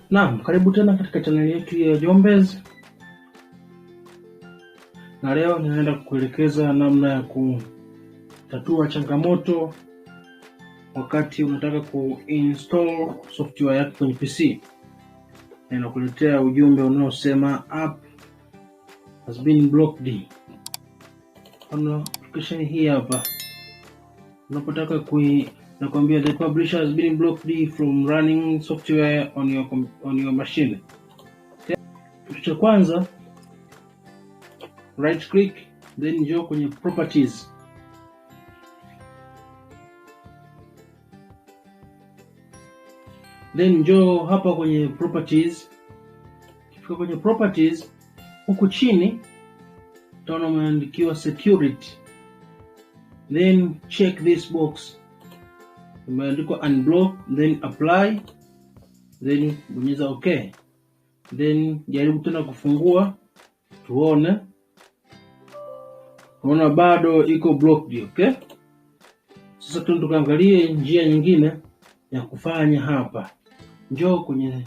Naam, karibu tena katika chaneli yetu ya Jombez, na leo ninaenda kukuelekeza namna ya kutatua changamoto wakati unataka kuinstall software yako kwenye PC. Na inakuletea ujumbe unaosema app has been blocked. Kuna application hii hapa. Unapotaka nakwambia the publisher has been blocked from running software on your machine. Okay? Kitu cha kwanza, right click, then njoo kwenye properties. Then njoo hapa kwenye properties. Ukifika kwenye properties, huku chini utaona umeandikiwa security. Then check this box. Umeandikwa unblock, then apply, then bonyeza okay. Then jaribu tena kufungua tuone. Unaona bado iko blocked, okay? Sasa tukaangalie njia nyingine ya kufanya hapa. Njoo kwenye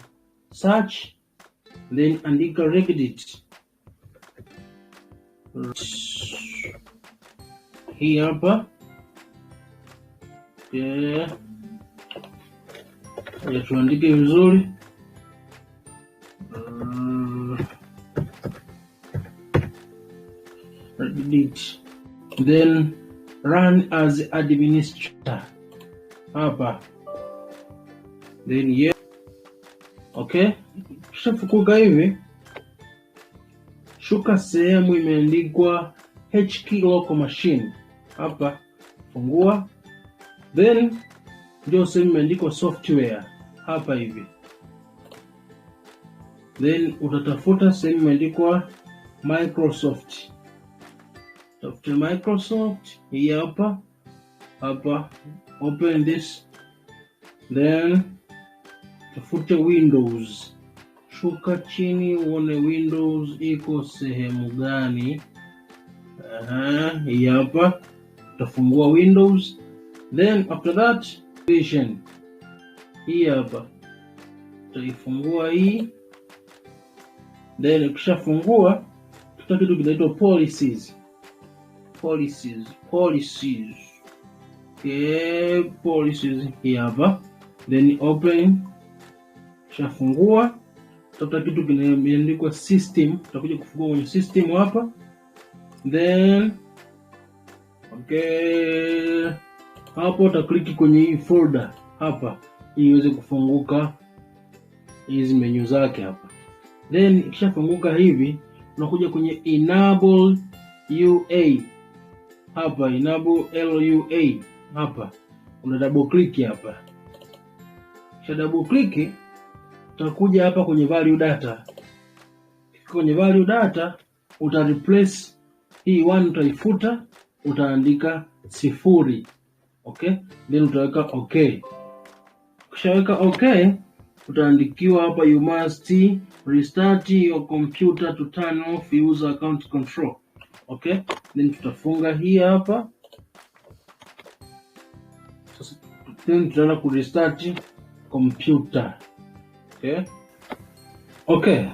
search, then andika Regedit. Hii hapa. Okay. Ya tuandike vizuri. Regedit. Then run as administrator. Hapa. Then yeah. Okay. Kisha fukuka hivi. Shuka sehemu imeandikwa HKey local machine. Hapa fungua. Then ndio sehemu imeandikwa software. Hapa hivi. Then utatafuta sehemu imeandikwa Microsoft. Tafuta Microsoft. Hii hapa. Hapa. Open this. Then tafute Windows. Shuka chini uone Windows iko sehemu gani. Hii hapa. Utafungua Windows. Then after that, Vision. Hii hapa. Utaifungua hii. Then ukishafungua, tuta kitu kinaitwa policies. Policies. Okay, policies hii hapa. Then open. Ukishafungua, tuta kitu kimeandikwa system. Utakuja kufungua kwenye system hapa. Then okay, hapo utakliki kwenye hii folder hapa ili iweze kufunguka hizi menu zake hapa. Then ikishafunguka hivi, unakuja kwenye enable UA hapa, enable LUA hapa, una double click hapa. Kisha double click, utakuja hapa kwenye value data. Kwenye value data uta replace hii 1, utaifuta, utaandika 0. Okay, then utaweka okay. Ukishaweka okay, utaandikiwa hapa you must restart your computer to turn off user account control. Okay, then tutafunga hii hapa. Sasa then tutaenda ku restart computer. Okay,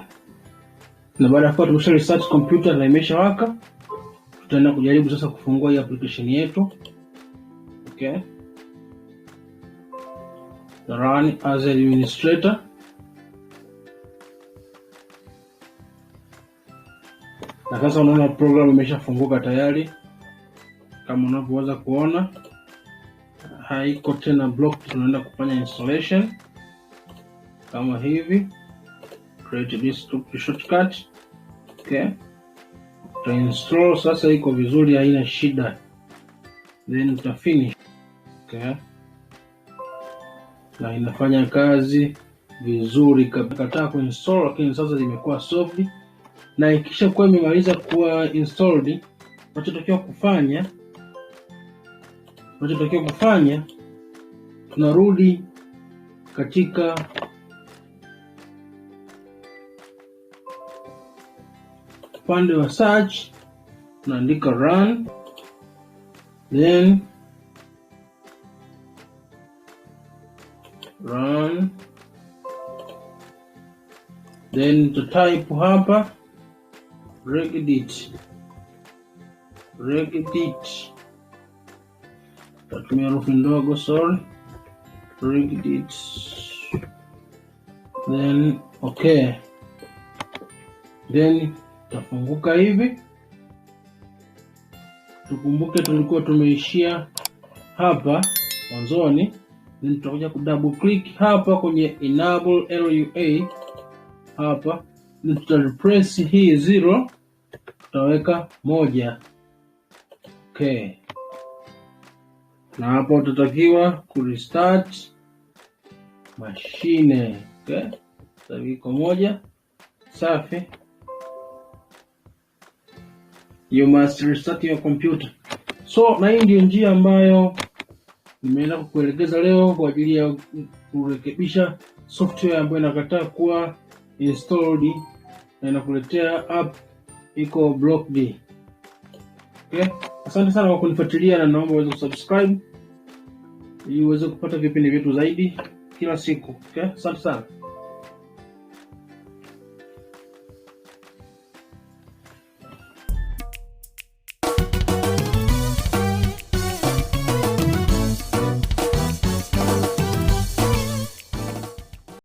na baada ya kuwa tumesha restart computer na imeshawaka, tutaenda kujaribu sasa kufungua hii application yetu. Okay, run as administrator. Na sasa unaona program imeshafunguka tayari, kama unavyoweza kuona. Haiko tena blocked. Tunaenda kufanya installation kama hivi. Create this shortcut. Okay, to install sasa iko vizuri, haina shida. Then uta finish. Okay, na inafanya kazi vizuri kabisa. Kuinstall, lakini sasa zimekuwa solved. Na ikisha kuwa imemaliza kuwa installed, unachotakiwa kufanya, tunarudi katika upande wa search, tunaandika run, then run then to type hapa Regedit. Tatumia herufi ndogo, sorry. Regedit. Then okay. Then tafunguka hivi. Tukumbuke tulikuwa tumeishia hapa mwanzoni. Then tutakuja ku double click hapa kwenye enable LUA hapa. Then tutareplace hii 0, tutaweka 1. Okay. Na hapo tutatakiwa ku restart mashine. Okay. Sasa iko 1. Safi. You must restart your computer. So na hii ndio njia ambayo nimeenda kukuelekeza leo kwa ajili ya kurekebisha software ambayo inakataa kuwa installed na inakuletea app iko blocked. Okay? Asante sana kwa kunifuatilia na naomba uweze kusubscribe ili uweze kupata vipindi vyetu zaidi kila siku. Okay? Asante sana.